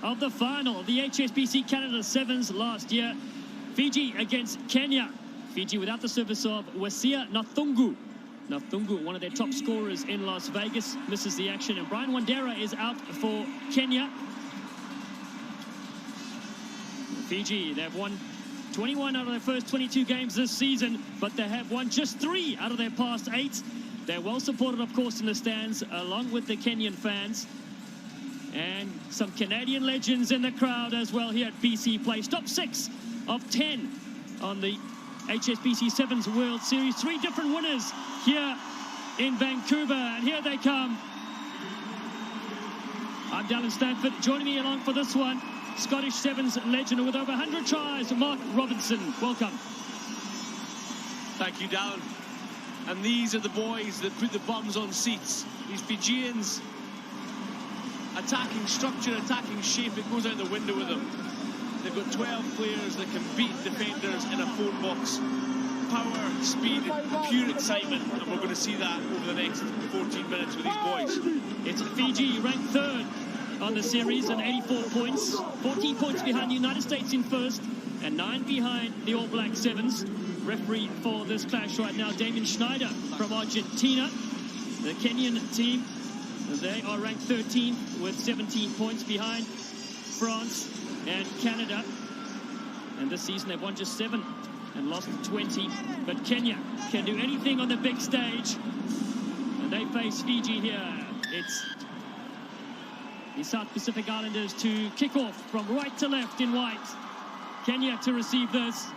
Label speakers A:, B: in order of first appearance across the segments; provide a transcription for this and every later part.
A: of the final of the HSBC Canada Sevens last year. Fiji against Kenya. Fiji without the service of Wasia Nathungu. Nathungu, one of their top scorers in Las Vegas, misses the action, and Brian Wandera is out for Kenya. Fiji, they've won 21 out of their first 22 games this season, but they have won just 3 out of their past 8. They're well supported, of course, in the stands, along with the Kenyan fans. And some Canadian legends in the crowd as well here at BC Place. Top 6 of 10 on the HSBC Sevens World Series. 3 different winners here in Vancouver, and here they come. I'm Dallin Stanford. Joining me along for this one, Scottish Sevens legend with over 100 tries, Mark Robinson. Welcome.
B: Thank you, Dallin. And these are the boys that put the bums on seats. These Fijians, attacking structure, attacking shape, it goes out the window with them. They've got 12 players that can beat defenders in a phone box. Power, speed, pure excitement, and we're going to see that over the next 14 minutes with these boys.
A: It's Fiji ranked 3rd on the series and 84 points. 14 points behind the United States in first and 9 behind the All Black Sevens. Referee for this clash right now, Damien Schneider from Argentina. The Kenyan team, they are ranked 13th with 17 points behind France and Canada. And this season they've won just 7 and lost 20. But Kenya can do anything on the big stage. And they face Fiji here. It's the South Pacific Islanders to kick off from right to left in white. Kenya to receive this.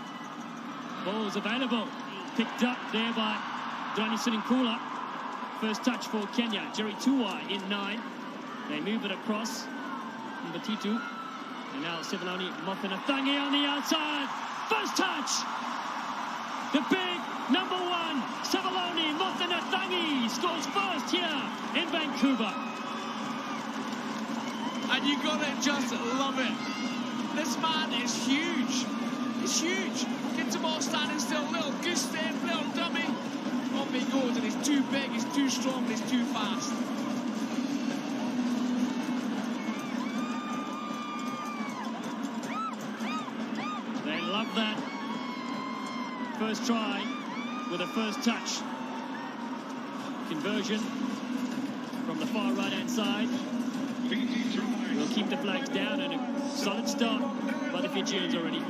A: Ball's available. Picked up there by Drani Sininkula. First touch for Kenya. Jerry Tuwai in 9. They move it across. Mbatitu. And now Sivaloni Mothanathangi on the outside. First touch. The big number 1, Sivaloni Mothanathangi, scores first here in Vancouver.
B: And you gotta just love it. This man is huge. He's huge. Gets them all standing still. Little goose step, little dummy. Off he goes, and he's too big, he's too strong, he's too fast.
A: They love that first try with a first touch. Conversion from the far right-hand side. We'll keep the flags down, and a solid start by the Fijians already.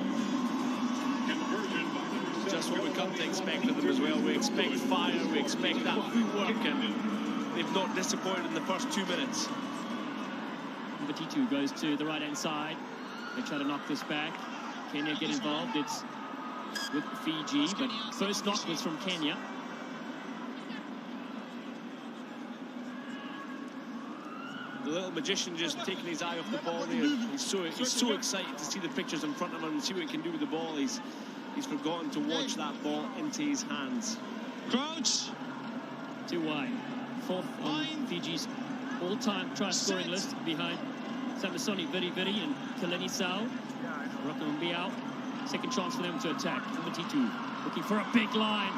B: Just what we come to expect of them as well. We expect fire, we expect that footwork, and they've not disappointed in the first 2 minutes.
A: Mbatitu goes to the right-hand side. They try to knock this back. Kenya get involved. It's with Fiji, but first knock was from Kenya.
B: The little magician just taking his eye off the ball there. He's so excited to see the pictures in front of him and see what he can do with the ball. He's forgotten to watch that ball into his hands.
C: Crouch.
A: 2 wide. 4th on Fiji's all-time try-scoring list behind Samisoni Viri and Kaleni Sau. Rocco Mbiao. Second chance for them to attack. Mbatitu looking for a big line.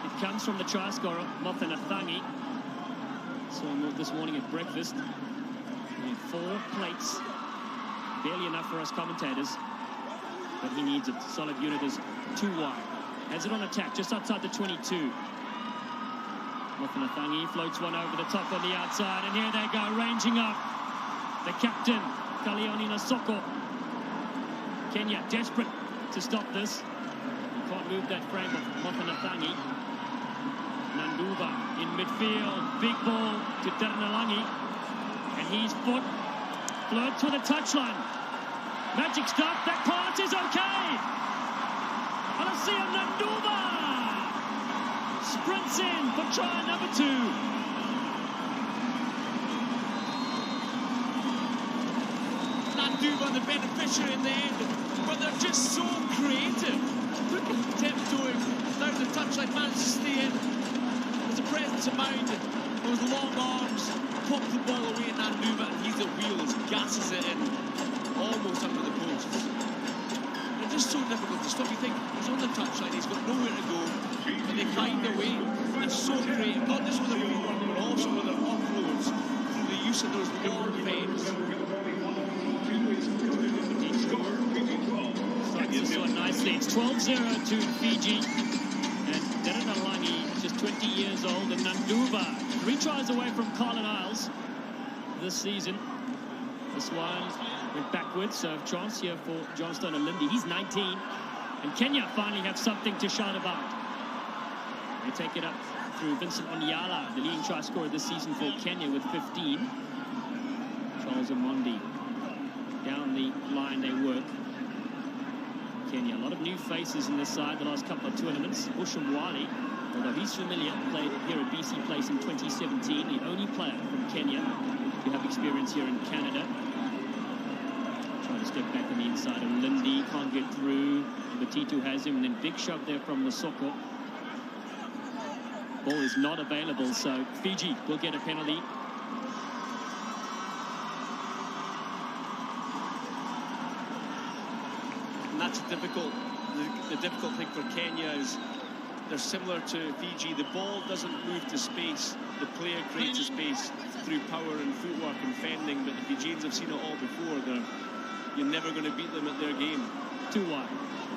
A: It comes from the try scorer, Mothanathangi. Saw him this morning at breakfast. We have 4 plates. Barely enough for us commentators. But he needs it. Solid unit is 2 wide. Has it on attack just outside the 22. Mothanathangi floats one over the top on the outside, and here they go, ranging up. The captain, Kalioni Nasoko. Kenya desperate to stop this. Can't move that frame of Mothanathangi. Nanduba in midfield. Big ball to Ternalangi. And he's flirts with a touchline. Magic stuff. That pass is okay. Alasia Nanduba sprints in for try number 2.
B: Nanduba the beneficiary in the end, but they're just so creative. Look at him tiptoeing down the touchline, managed to stay in. There's a presence of mind, those long arms, pop the ball away in Nanduba, and he's the wheels, gasses it in, almost under the posts. They're just so difficult to stop. You think he's on the touchline, he's got nowhere to go, and they find a way. They're so creative, not just with their footwork, but also with their offloads, through the use of those long fades.
A: nicely. It's 12-0 to Fiji. And Derenalangi, just 20 years old, and Nanduva, 3 tries away from Carlin Isles this season. This one went backwards, so chance here for Johnstone and Lindy. He's 19, and Kenya finally have something to shout about. They take it up through Vincent Onyala, the leading try scorer this season for Kenya with 15. Charles Omondi. Down the line they work. Kenya, a lot of new faces in this side the last couple of tournaments. Ushumwali, although he's familiar, played here at BC Place in 2017, the only player from Kenya to have experience here in Canada. Trying to step back on the inside of Lindy, can't get through. Batitu has him, and then big shove there from Masoko. Ball is not available, so Fiji will get a penalty.
B: And that's the difficult thing for Kenya is they're similar to Fiji. The ball doesn't move to space. The player creates a space through power and footwork and fending, but the Fijians have seen it all before. You're never going to beat them at their game.
A: 2-1.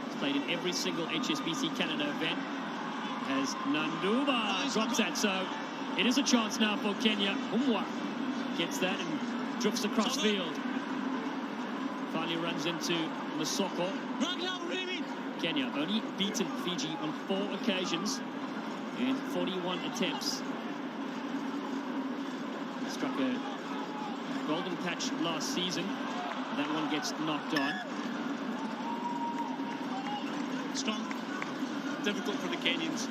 A: It's played in every single HSBC Canada event. As Nanduva drops that, so it is a chance now for Kenya. Umwa gets that and drifts across field. Finally runs into Masoko. Kenya only beaten Fiji on 4 occasions in 41 attempts. Struck a golden patch last season. That one gets knocked on.
B: Strong. Difficult for the Kenyans,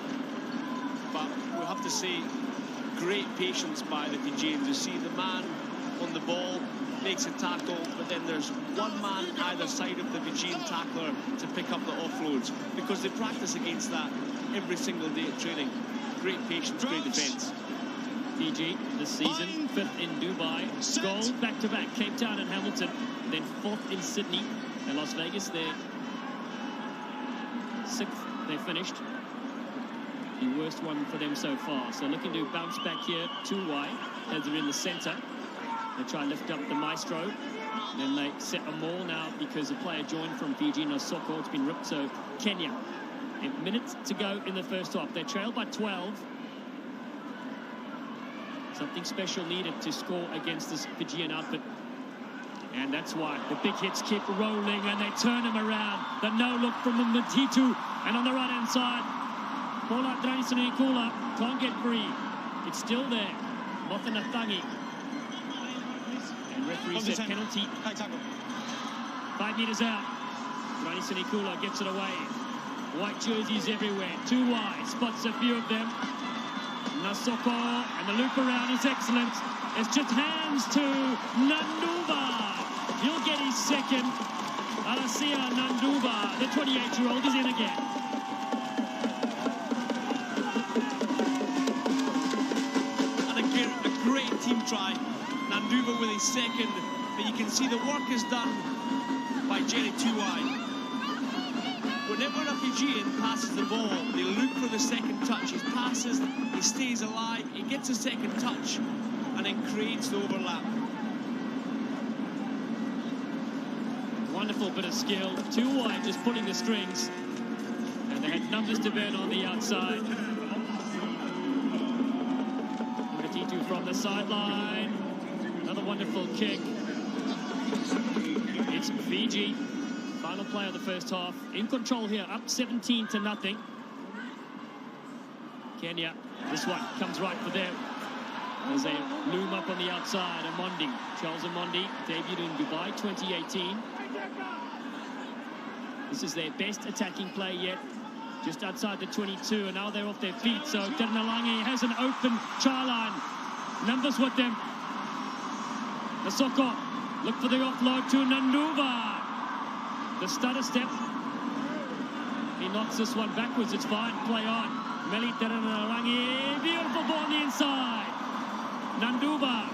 B: but we'll have to say great patience by the Fijians. You see the man on the ball makes a tackle, but then there's one man either side of the Fijian tackler to pick up the offloads, because they practice against that every single day at training. Great patience, great defence.
A: Fiji this season 5th in Dubai, gold back-to-back, Cape Town and Hamilton, then 4th in Sydney and Las Vegas. They're 6th. They finished. The worst one for them so far. So looking to bounce back here, 2 wide as they're in the centre. They try and lift up the maestro. Then they set a maul now because a player joined from Fiji, Nasoko. It's been ripped, so Kenya. A minute to go in the first half. They're trailed by 12. Something special needed to score against this Fijian outfit. And that's why the big hits keep rolling and they turn him around. The no-look from Matitu. And on the right-hand side, Paula Dranisani-Kula can't get free. It's still there. Mothanathangi. And referee said penalty. 5 metres out. Dranisani-Kula gets it away. White jerseys everywhere. 2 wide. Spots a few of them. Nasoko, and the loop around is excellent. It's just hands to Nanduva. He'll get his second. Alasia Nanduva, the 28-year-old, is in again.
B: And again, a great team try. Nanduva with his second, but you can see the work is done by Jerry Tuai. Whenever a Fijian passes the ball, they look for the second touch. He passes, he stays alive, he gets a second touch, and then creates the overlap.
A: Wonderful bit of skill. 2 wide, just pulling the strings. And they had numbers to burn on the outside. Matitu from the sideline. Another wonderful kick. It's Fiji. Final play of the first half. In control here, up 17-0. Kenya, this one comes right for them. As they loom up on the outside. Omondi, Charles Omondi, debuted in Dubai 2018. This is their best attacking play yet. Just outside the 22, and now they're off their feet. So Derenalangi has an open try line. Numbers with them. Nasoko, look for the offload to Nanduva. The stutter step. He knocks this one backwards. It's fine. Play on. Meli Derenalangi. Beautiful ball on the inside. Nanduva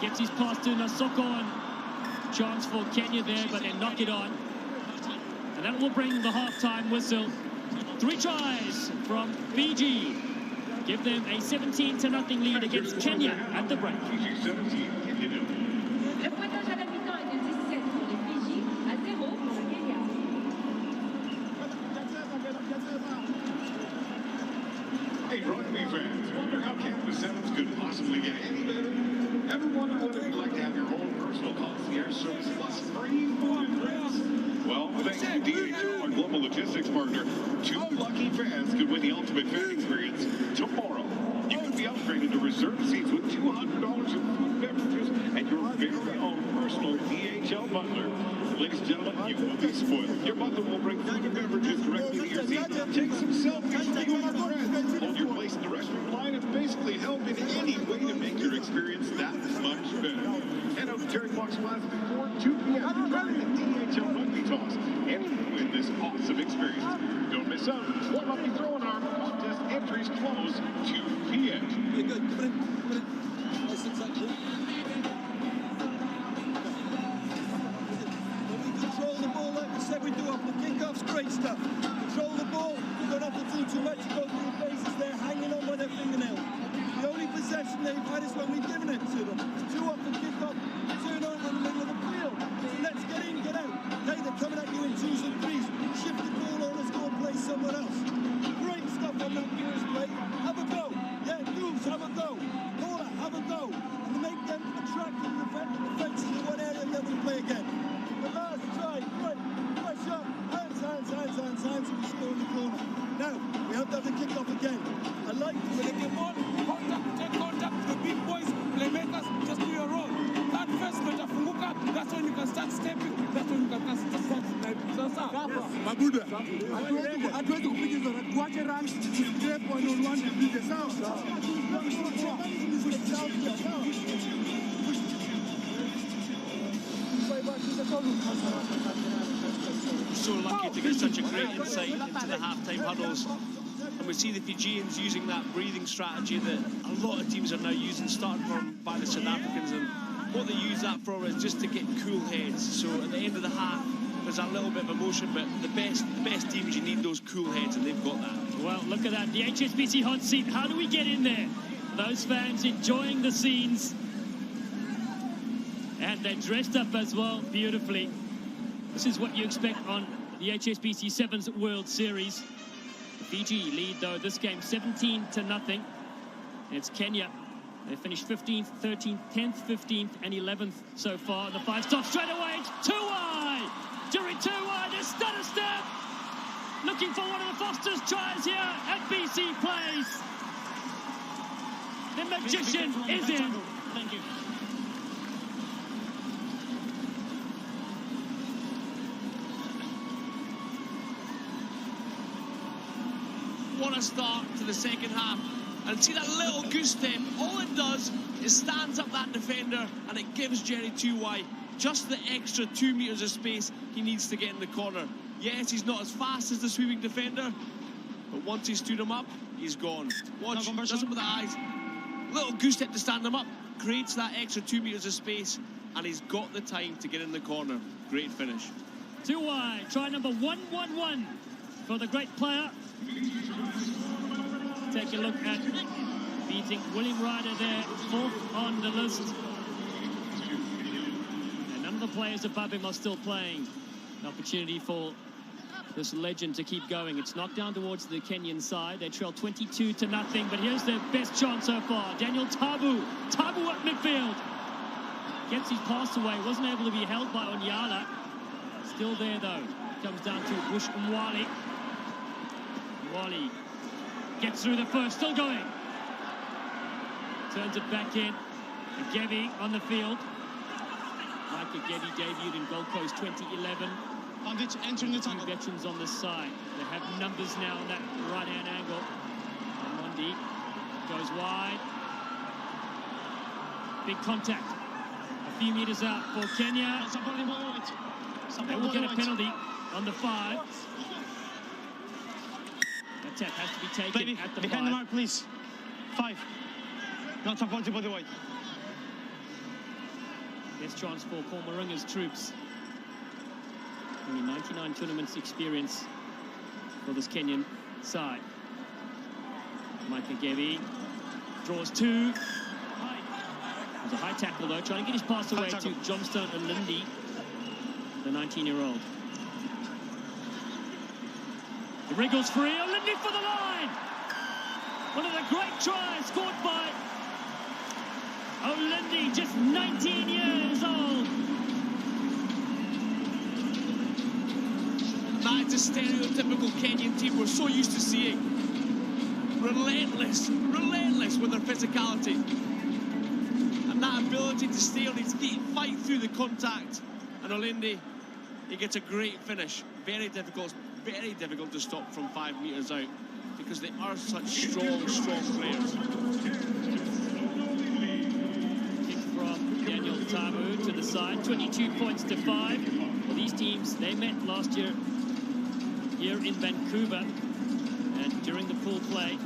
A: gets his pass to Nasoko, and chance for Kenya there, but they knock it on. And that will bring the half-time whistle. 3 tries from Fiji. Give them a 17-0 lead against Kenya at the break.
C: wonder how Canada Sevens could possibly get any better? Ever wonder what it'd be like to have your own personal concierge service plus free food and drinks? Well, thanks to DHL, our global logistics partner, 2 lucky fans could win the ultimate fan experience tomorrow. You could be upgraded to reserved seats with $200 in food and beverages and your very own personal DHL butler. Ladies and gentlemen, you will be spoiled. Your butler will bring food and beverages directly to your seat, take some selfies with you and your friends, hold your place in the restaurant line, and basically help in any way to make your experience that much better. Head out to Terry Fox Plaza before 2 p.m. during the DHL Rugby Toss and win this awesome experience. Don't miss out. Warm up your throwing arm. Contest entries close 2 p.m.
D: Very good. Come in. Nice and tight. Control the ball like we said we do off the kickoffs, great stuff. Control the ball, you don't have to do too much, go through the bases, they're hanging on by their fingernail. The only possession they've had is when we've given it to them. 2 off the kickoff, turn over in the middle of the field. So let's get in, get out. Hey, they're coming at you in 2s and 3s. Shift the ball on, let's go and play somewhere else. Great stuff on that first play. Have a go. Yeah, Dooms, have a go. Paula, have a go. And make them attractive defenses in one area and then we play again. The last try, right, pressure, hands, and we score in the corner. Now, we have to have the kick-off again. I like when they get on, contact, take contact, the big boys, playmakers, just do your role. That first meter, that's when you can start stepping, that's when you can start sniping. Mabuda, I try to pick it on, watch a run, step on one to be the sound.
B: So lucky to get such a great insight into the half-time huddles, and we see the Fijians using that breathing strategy that a lot of teams are now using, starting from by the South Africans, and what they use that for is just to get cool heads. So at the end of the half, there's a little bit of emotion, but the best teams, you need those cool heads, and they've got that.
A: Well, look at that, the HSBC hot seat. How do we get in there? Those fans enjoying the scenes. And they're dressed up as well, beautifully. This is what you expect on the HSBC Sevens World Series. Fiji lead, though, this game 17-0. It's Kenya. They finished 15th, 13th, 10th, 15th, and 11th so far. The 5 stops straight away. It's 2 wide. Jury 2 wide. There's stutter step. Looking for one of the Foster's tries here at BC Place. The magician is in. Thank you.
B: What a start to the second half. And see that little goose step, all it does is stands up that defender and it gives Jerry 2 wide. Just the extra 2 meters of space he needs to get in the corner. Yes, he's not as fast as the sweeping defender, but once he stood him up, he's gone. Watch, does it with the eyes. Little goose step to stand him up, creates that extra 2 meters of space, and he's got the time to get in the corner. Great finish.
A: 2 wide, try number 111 for the great player. Take a look at beating William Ryder there, 4th on the list. And none of the players above him are still playing. An opportunity for this legend to keep going. It's knocked down towards the Kenyan side. They trail 22-0, but here's their best chance so far. Daniel Tabu at midfield. Gets his pass away, wasn't able to be held by Onyala. Still there though. Comes down to Bush Mwali. Mwali gets through the first, still going. Turns it back in. Gevi on the field. Micah Gevi debuted in Gold Coast 2011.
E: Entering the tunnel.
A: 2 veterans on this side. They have numbers now on that right-hand angle. And Mondi goes wide. Big contact. A few meters out for Kenya. They will get a penalty on the 5. That tap has to be taken at the 5.
E: Behind the mark, please. 5. Not supported by the white.
A: Best chance for Paul Marunga's troops. Only 99 tournaments experience for this Kenyan side. Micah Gevi draws 2. There's a high tackle though, trying to get his pass away to Johnstone and Lindy, the 19-year-old. The wriggles free, Lindy for the line! One of the great tries scored by Olindi, just 19 years old.
B: That's a stereotypical Kenyan team we're so used to seeing. Relentless with their physicality. And that ability to stay on his feet, fight through the contact. And Olindi, he gets a great finish. Very difficult to stop from 5 metres out, because they are such strong players.
A: Kick from Daniel Tamu to the side, 22 points to 5. Well, these teams, they met last year here in Vancouver, and during the pool play,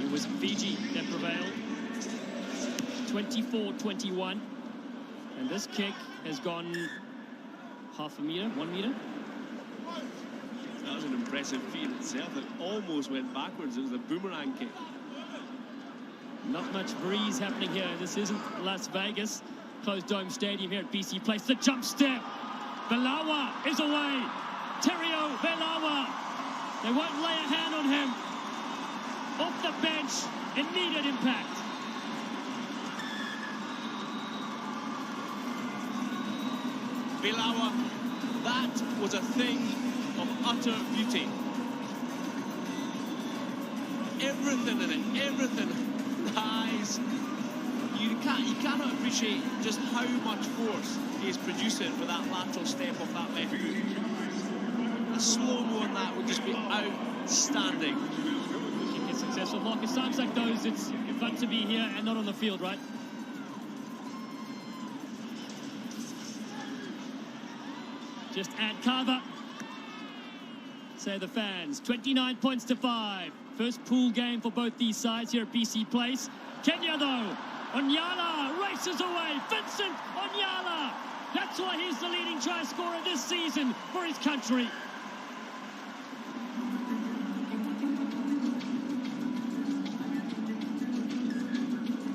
A: it was Fiji that prevailed, 24-21. And this kick has gone half a metre, 1 metre.
B: That was an impressive feat itself. It almost went backwards. It was a boomerang kick.
A: Not much breeze happening here. This isn't Las Vegas. Closed dome stadium here at BC Place. The jump step. Belawa is away. Terrio Belawa. They won't lay a hand on him. Off the bench. Immediate impact.
B: Belawa, that was a thing of utter beauty. Everything in it, everything. Eyes. You cannot appreciate just how much force he is producing with that lateral step off that left foot. A slow-mo on that would just be outstanding.
A: Kick is successful. Marcus, times like those, it's fun to be here and not on the field, right? Just add cover, say the fans. 29 points to 5. First pool game for both these sides here at BC Place. Kenya, though, Onyala races away. Vincent Onyala. That's why he's the leading try scorer this season for his country.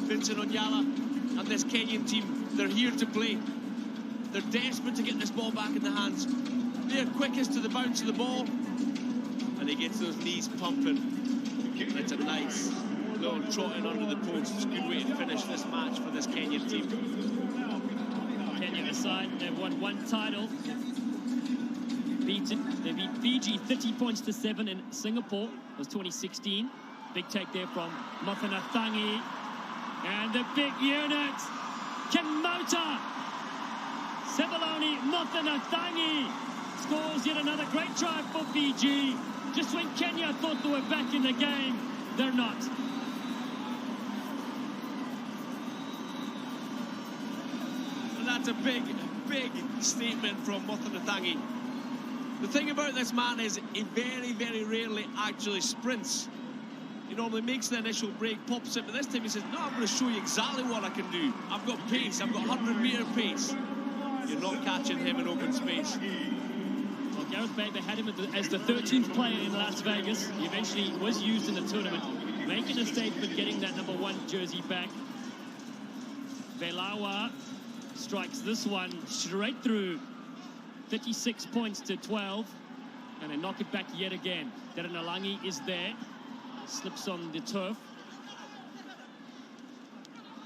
B: Vincent Onyala and this Kenyan team, they're here to play. They're desperate to get this ball back in the hands. They're quickest to the bounce of the ball. And he gets those knees pumping. And it's a nice little trotting under the post. It's a good way to finish this match for this Kenyan team.
A: Kenya aside, they've won one title. They beat Fiji 30 points to 7 in Singapore. It was 2016. Big take there from Mothanathangi. And the big unit, Kimota. Sebaloni Mothanathangi scores yet another great try for Fiji. Just when Kenya thought they were back in the game, they're not.
B: And that's a big statement from Mothanathangi. The thing about this man is he very rarely actually sprints. He normally makes the initial break, pops it, but this time he says, no, I'm going to show you exactly what I can do. I've got pace, I've got 100-metre pace. You're not catching him in open space.
A: Well, Gareth Baber had him as the 13th player in Las Vegas. He eventually was used in the tournament, making a statement, getting that number 1 jersey back. Belawa strikes this one straight through. 36 points to 12. And they knock it back yet again. Darren Alangi is there. Slips on the turf.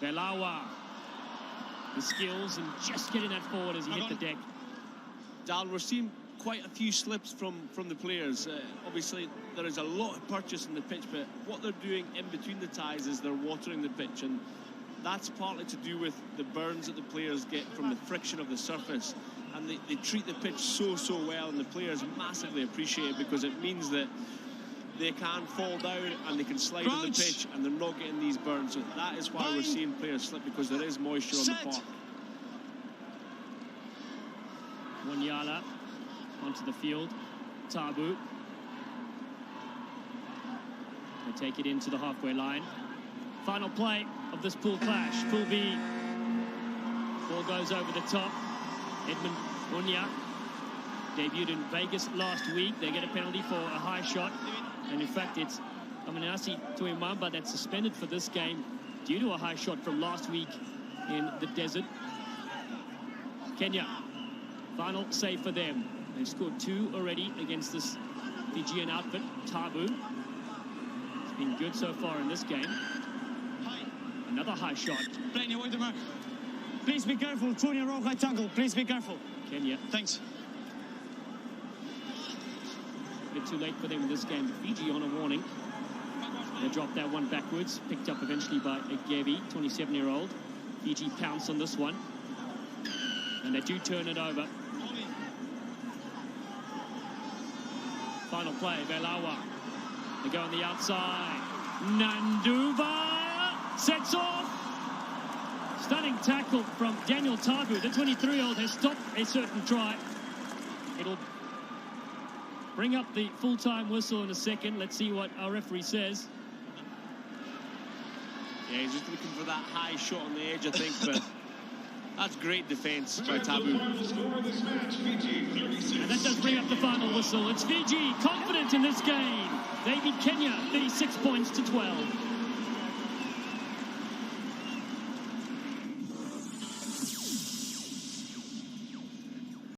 A: Belawa. The skills and just getting that forward as he hit the deck.
B: Dal, we're seeing quite a few slips from the players. Obviously, there is a lot of purchase in the pitch, but what they're doing in between the ties is they're watering the pitch, and that's partly to do with the burns that the players get from the friction of the surface. And they treat the pitch so well, and the players massively appreciate it because it means that they can fall down and they can slide on the pitch and they're not getting these burns. So that is why we're seeing players slip, because there is moisture on the park.
A: Wanyala onto the field. Tabu. They take it into the halfway line. Final play of this pool clash. Pool B. Ball goes over the top. Edmund Unya debuted in Vegas last week. They get a penalty for a high shot. And in fact, it's Aminasi Tuimamba that's suspended for this game due to a high shot from last week in the desert. Kenya, final save for them. They've scored 2 already against this Fijian outfit. Tabu. been good so far in this game. Another high shot.
E: Playing your way to mark. Please be careful. Through your rogue high tackle. Please be careful.
A: Kenya.
E: Thanks.
A: A bit too late for them in this game. Fiji on a warning. They dropped that one backwards. Picked up eventually by Gebi, 27-year-old. Fiji pounce on this one. And they do turn it over. Final play, Velawa. They go on the outside. Nanduva sets off. Stunning tackle from Daniel Tabu. The 23-year-old has stopped a certain try. It'll bring up the full-time whistle in a second. Let's see what our referee says.
B: Yeah, he's just looking for that high shot on the edge, I think, but that's great defence by Tabu.
A: And that does bring up the final whistle. It's Fiji confident in this game. They beat Kenya 36 points to 12.